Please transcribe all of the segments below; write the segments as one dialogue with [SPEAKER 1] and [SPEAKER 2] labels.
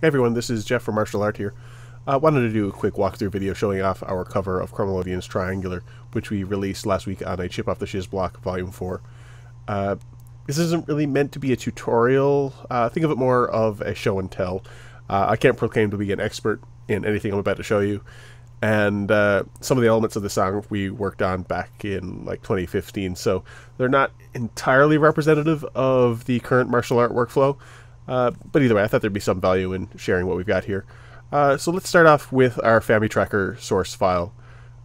[SPEAKER 1] Hey everyone, this is Jeff from Martial Art here. I wanted to do a quick walkthrough video showing off our cover of Chromelodeon's Triangular, which we released last week on a Chip Off the Shiz block, Volume 4. This isn't really meant to be a tutorial. Think of it more of a show and tell. I can't proclaim to be an expert in anything I'm about to show you, and some of the elements of the song we worked on back in like 2015, so they're not entirely representative of the current martial art workflow. But either way, I thought there'd be some value in sharing what we've got here. So let's start off with our famitracker source file.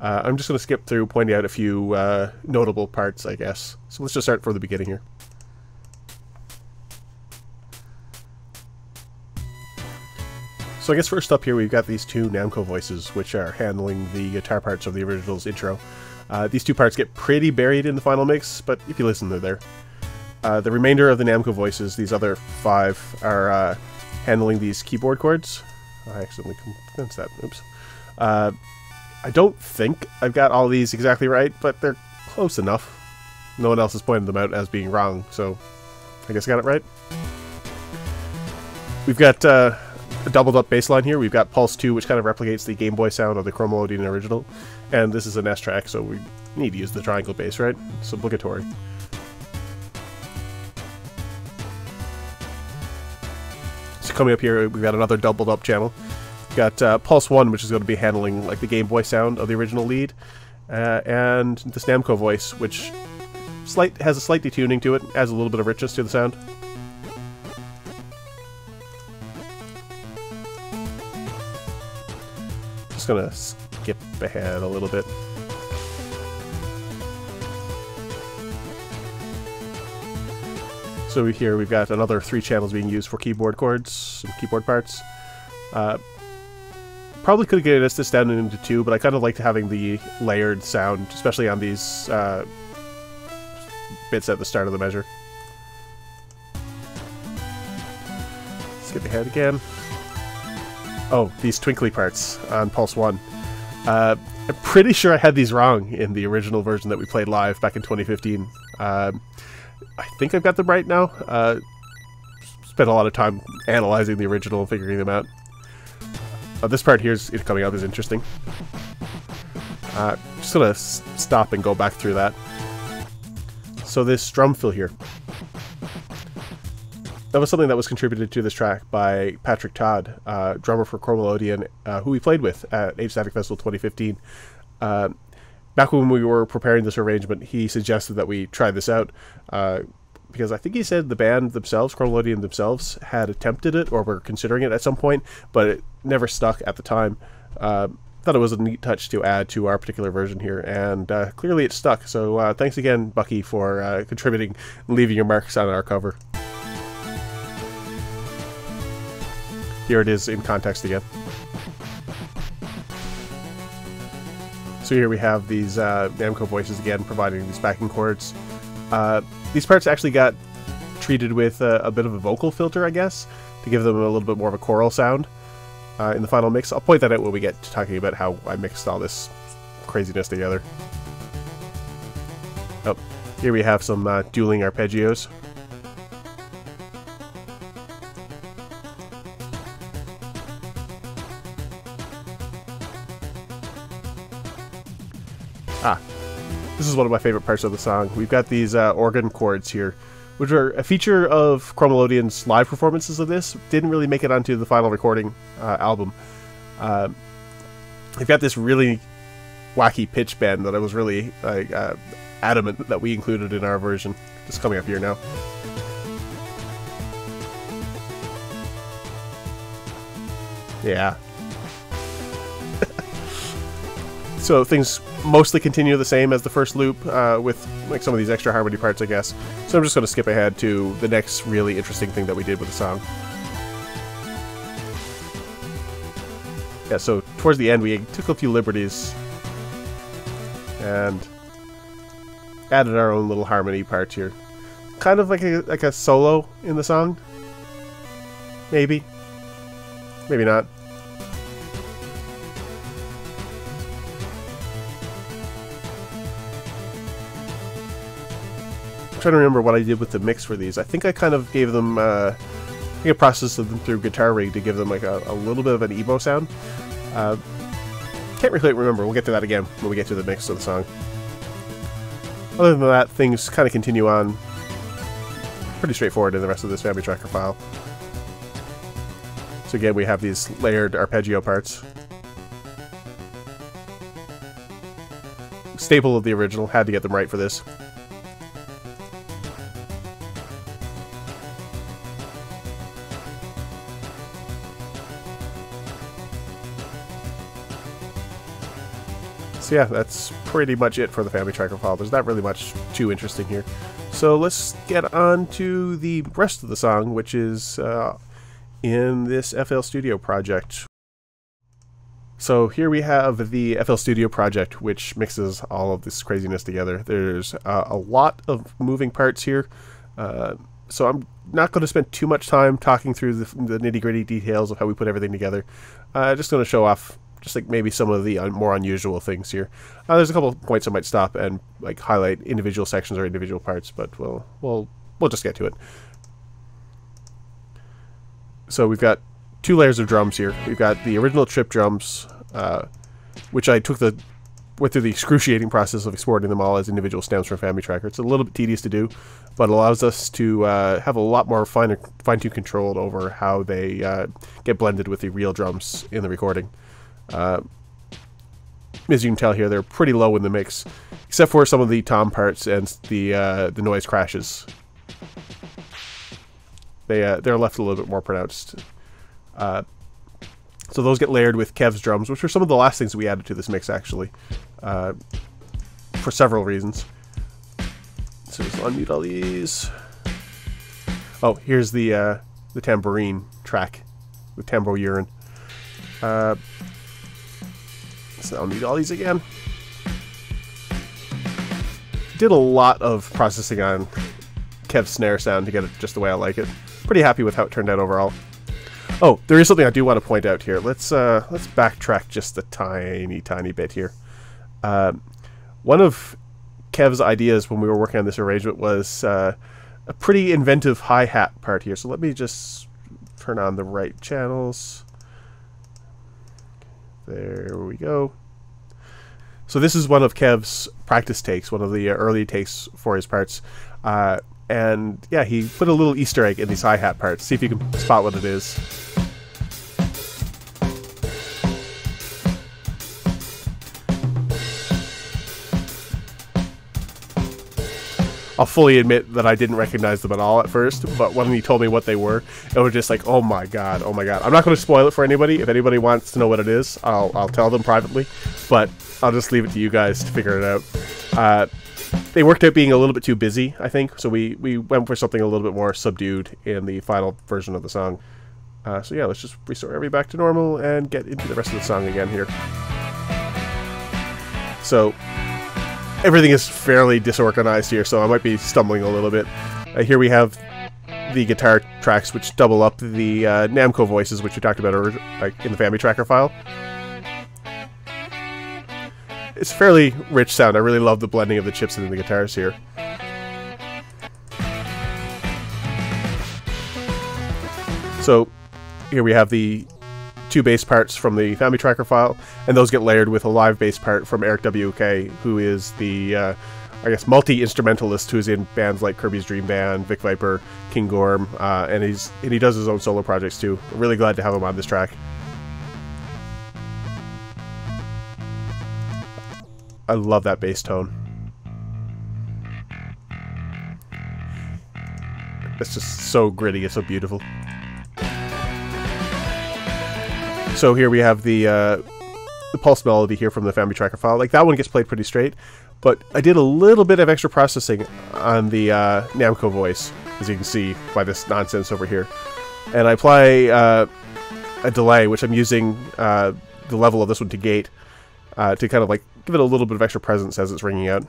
[SPEAKER 1] I'm just going to skip through pointing out a few notable parts, I guess. So let's just start from the beginning here. So I guess first up here we've got these two Namco voices, which are handling the guitar parts of the original's intro. These two parts get pretty buried in the final mix, but if you listen, they're there. The remainder of the Namco voices, these other 5, are handling these keyboard chords. I accidentally condensed that. Oops. I don't think I've got all these exactly right, but they're close enough. No one else has pointed them out as being wrong, so I guess I got it right. We've got a doubled up bass line here. We've got Pulse 2, which kind of replicates the Game Boy sound of the Chromelodeon original. And this is an S track, so we need to use the triangle bass, right? It's obligatory. Coming up here, we've got another doubled up channel. We've got Pulse 1, which is going to be handling like the Game Boy sound of the original lead, and this Namco voice, which has a slight detuning to it, adds a little bit of richness to the sound. Just gonna skip ahead a little bit. So here we've got another 3 channels being used for keyboard chords, some keyboard parts. Probably could have getting this down into 2, but I kind of liked having the layered sound, especially on these bits at the start of the measure. Skip ahead again. Oh, these twinkly parts on Pulse 1. I'm pretty sure I had these wrong in the original version that we played live back in 2015. I think I've got them right now. Spent a lot of time analyzing the original and figuring them out. This part here is coming up is interesting. Just gonna stop and go back through that. So this drum fill here, that was something that was contributed to this track by Patrick Todd, drummer for Chromelodeon, who we played with at Age Static Festival 2015. Back when we were preparing this arrangement, he suggested that we try this out, because I think he said the band themselves, Chromelodeon themselves, had attempted it or were considering it at some point, but it never stuck at the time. Thought it was a neat touch to add to our particular version here, and clearly it stuck. So thanks again, Bucky, for contributing and leaving your marks on our cover. Here it is in context again. So here we have these Namco voices again providing these backing chords. These parts actually got treated with a bit of a vocal filter, I guess, to give them a little bit more of a choral sound in the final mix. I'll point that out when we get to talking about how I mixed all this craziness together. Oh, here we have some Dueling Arpeggios. This is one of my favorite parts of the song. We've got these organ chords here, which are a feature of Chromelodeon's live performances of this. Didn't really make it onto the final recording album. They've got this really wacky pitch bend that I was really adamant that we included in our version. Just coming up here now. Yeah. So things mostly continue the same as the first loop, with like some of these extra harmony parts, I guess. So I'm just going to skip ahead to the next really interesting thing that we did with the song. Yeah, so towards the end we took a few liberties and added our own little harmony part here. Kind of like a solo in the song. Maybe. Maybe not. I'm trying to remember what I did with the mix for these. I think I kind of gave them I can process them through Guitar Rig to give them like a little bit of an emo sound. Can't really remember. We'll get to that again when we get to the mix of the song. Other than that, things kind of continue on pretty straightforward in the rest of this famitracker file. So again, we have these layered arpeggio parts. Staple of the original, had to get them right for this. So yeah, that's pretty much it for the famitracker file. There's not really much too interesting here. So let's get on to the rest of the song, which is in this FL Studio project. So here we have the FL Studio project, which mixes all of this craziness together. There's a lot of moving parts here, so I'm not going to spend too much time talking through the nitty-gritty details of how we put everything together. Just going to show off just like maybe some of the more unusual things here. There's a couple of points I might stop and like highlight individual sections or individual parts, but we'll just get to it. So we've got two layers of drums here. We've got the original trip drums, which I went through the excruciating process of exporting them all as individual stems from famitracker. It's a little bit tedious to do, but allows us to have a lot more fine-tuned control over how they get blended with the real drums in the recording. As you can tell here, they're pretty low in the mix, except for some of the tom parts and the noise crashes. They're left a little bit more pronounced. So those get layered with Kev's drums, which are some of the last things we added to this mix, actually, for several reasons. So just unmute all these. Oh, here's the tambourine track with Tambo Urine. So I'll need all these again. Did a lot of processing on Kev's snare sound to get it just the way I like it. Pretty happy with how it turned out overall. Oh, there is something I do want to point out here. Let's backtrack just a tiny bit here. One of Kev's ideas when we were working on this arrangement was a pretty inventive hi-hat part here. So let me just turn on the right channels. There we go. So this is one of Kev's practice takes, one of the early takes for his parts. And yeah, he put a little Easter egg in these hi-hat parts. See if you can spot what it is. I'll fully admit that I didn't recognize them at all at first, but when he told me what they were, it was just like, oh my god, oh my god. I'm not going to spoil it for anybody. If anybody wants to know what it is, I'll tell them privately, but I'll just leave it to you guys to figure it out. They worked out being a little bit too busy, I think, so we went for something a little bit more subdued in the final version of the song. So yeah, let's just restore everything back to normal and get into the rest of the song again here. So everything is fairly disorganized here, so I might be stumbling a little bit. Here we have the guitar tracks, which double up the Namco voices, which we talked about like in the famitracker file. It's fairly rich sound. I really love the blending of the chips and the guitars here. So here we have the two bass parts from the famitracker file, and those get layered with a live bass part from Eric W.K., who is the, I guess, multi-instrumentalist who's in bands like Kirby's Dream Band, Vic Viper, King Gorm, and he does his own solo projects too. I'm really glad to have him on this track. I love that bass tone. It's just so gritty, it's so beautiful. So here we have the pulse melody here from the famitracker file. Like, that one gets played pretty straight, but I did a little bit of extra processing on the Namco voice, as you can see by this nonsense over here. And I apply a delay, which I'm using the level of this one to gate, to kind of like give it a little bit of extra presence as it's ringing out.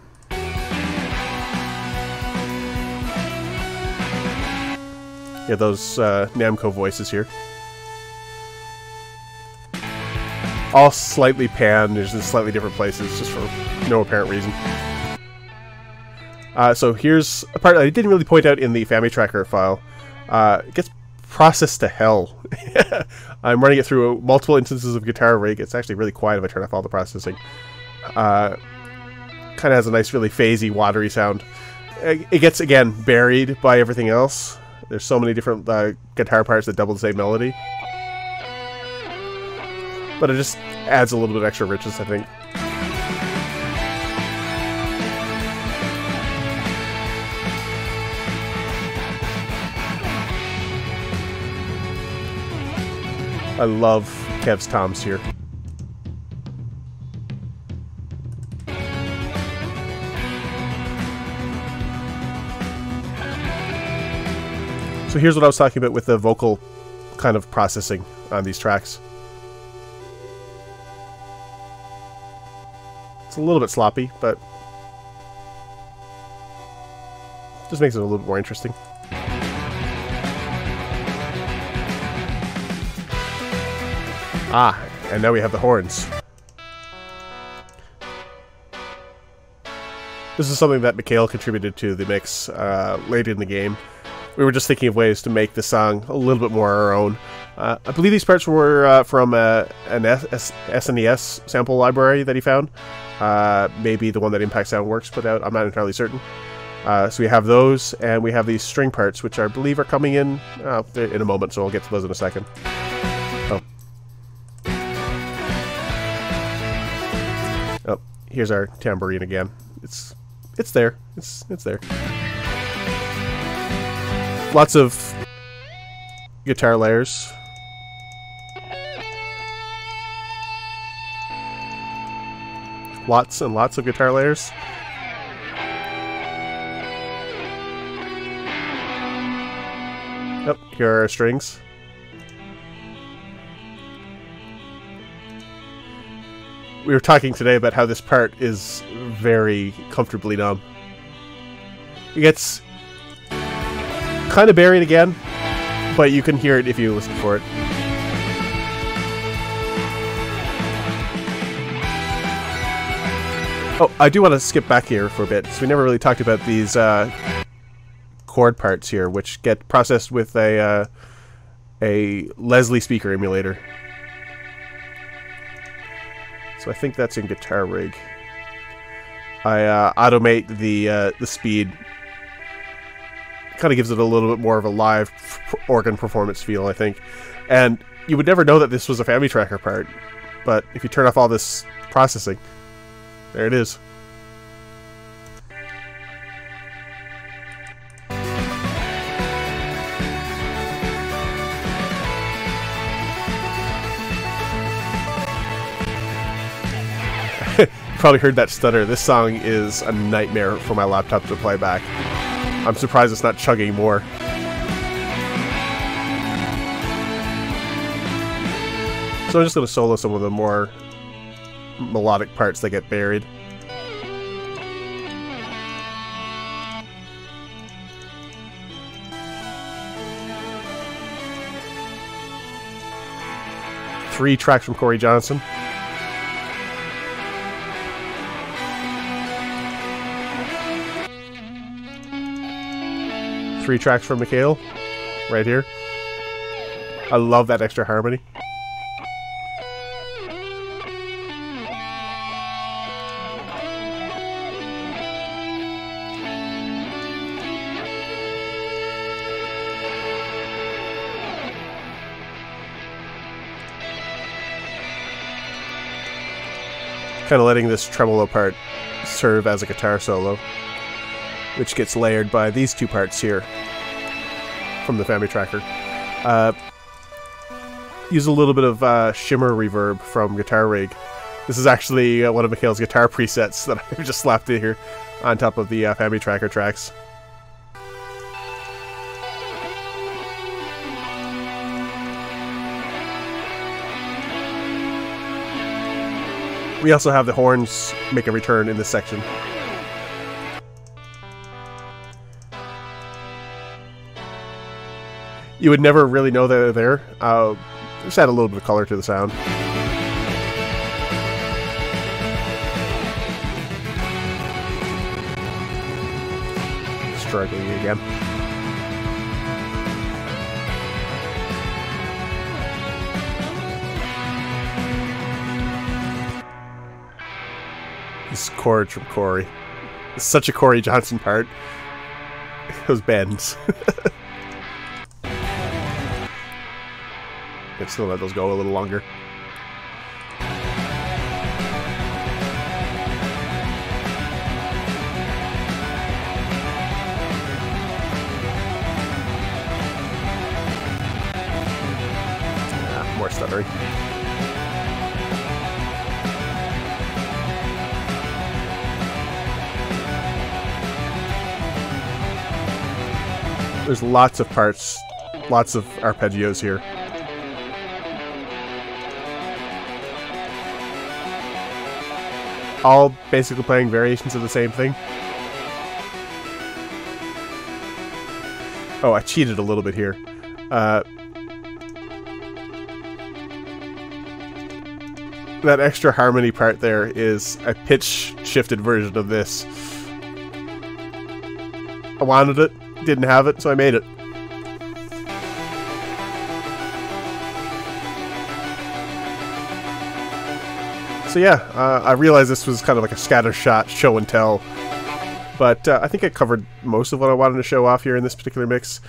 [SPEAKER 1] Yeah, those Namco voices here. All slightly panned, there's in slightly different places, just for no apparent reason. So here's a part I didn't really point out in the famitracker file. It gets processed to hell. I'm running it through multiple instances of Guitar Rig. It's actually really quiet if I turn off all the processing. Kind of has a nice, really phasey, watery sound. It gets, again, buried by everything else. There's so many different guitar parts that double the same melody. But it just adds a little bit of extra richness, I think. I love Kev's toms here. So here's what I was talking about with the vocal kind of processing on these tracks. It's a little bit sloppy, but just makes it a little bit more interesting. Ah, and now we have the horns. This is something that Mikhail contributed to the mix late in the game. We were just thinking of ways to make the song a little bit more our own. I believe these parts were from an SNES sample library that he found. Maybe the one that Impact Soundworks put out. I'm not entirely certain. So we have those, and we have these string parts, which I believe are coming in a moment, so I'll get to those in a second. Oh. Oh, here's our tambourine again. It's there. It's there. Lots of guitar layers. Lots and lots of guitar layers. Yep, here are our strings. We were talking today about how this part is very comfortably numb. It gets kind of buried again, but you can hear it if you listen for it. Oh, I do want to skip back here for a bit, because we never really talked about these chord parts here, which get processed with a Leslie speaker emulator. So I think that's in Guitar Rig. I automate the speed. Kind of gives it a little bit more of a live organ performance feel, I think. And you would never know that this was a famitracker part, but if you turn off all this processing, there it is. You probably heard that stutter. This song is a nightmare for my laptop to play back. I'm surprised it's not chugging more. So I'm just going to solo some of the more melodic parts that get buried. Three tracks from Corey Johnson. Three tracks from Mikhail, right here. I love that extra harmony. Kind of letting this tremolo part serve as a guitar solo, which gets layered by these two parts here from the famitracker. Use a little bit of shimmer reverb from Guitar Rig. This is actually one of Mikhail's guitar presets that I've just slapped in here on top of the famitracker tracks. We also have the horns make a return in this section. You would never really know that they're there. Just add a little bit of color to the sound. Struggling again. This is Chords from Corey. It's such a Corey Johnson part. Those bends. Let's still let those go a little longer. More stuttering. There's lots of parts, lots of arpeggios here. All basically playing variations of the same thing. Oh, I cheated a little bit here. That extra harmony part there is a pitch-shifted version of this. I wanted it, didn't have it, so I made it. So yeah, I realized this was kind of like a scattershot show and tell, but I think I covered most of what I wanted to show off here in this particular mix.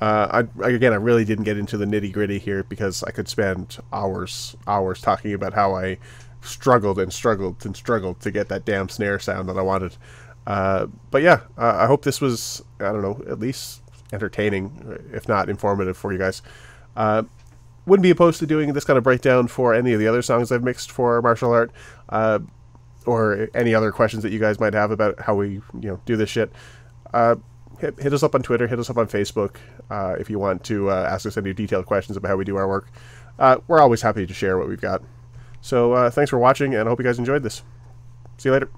[SPEAKER 1] Again, I really didn't get into the nitty-gritty here because I could spend hours talking about how I struggled and struggled and struggled to get that damn snare sound that I wanted. But yeah, I hope this was, I don't know, at least entertaining, if not informative for you guys. Wouldn't be opposed to doing this kind of breakdown for any of the other songs I've mixed for martial art, or any other questions that you guys might have about how we, do this shit. Hit us up on Twitter, hit us up on Facebook, if you want to ask us any detailed questions about how we do our work. We're always happy to share what we've got. So thanks for watching, and I hope you guys enjoyed this. See you later.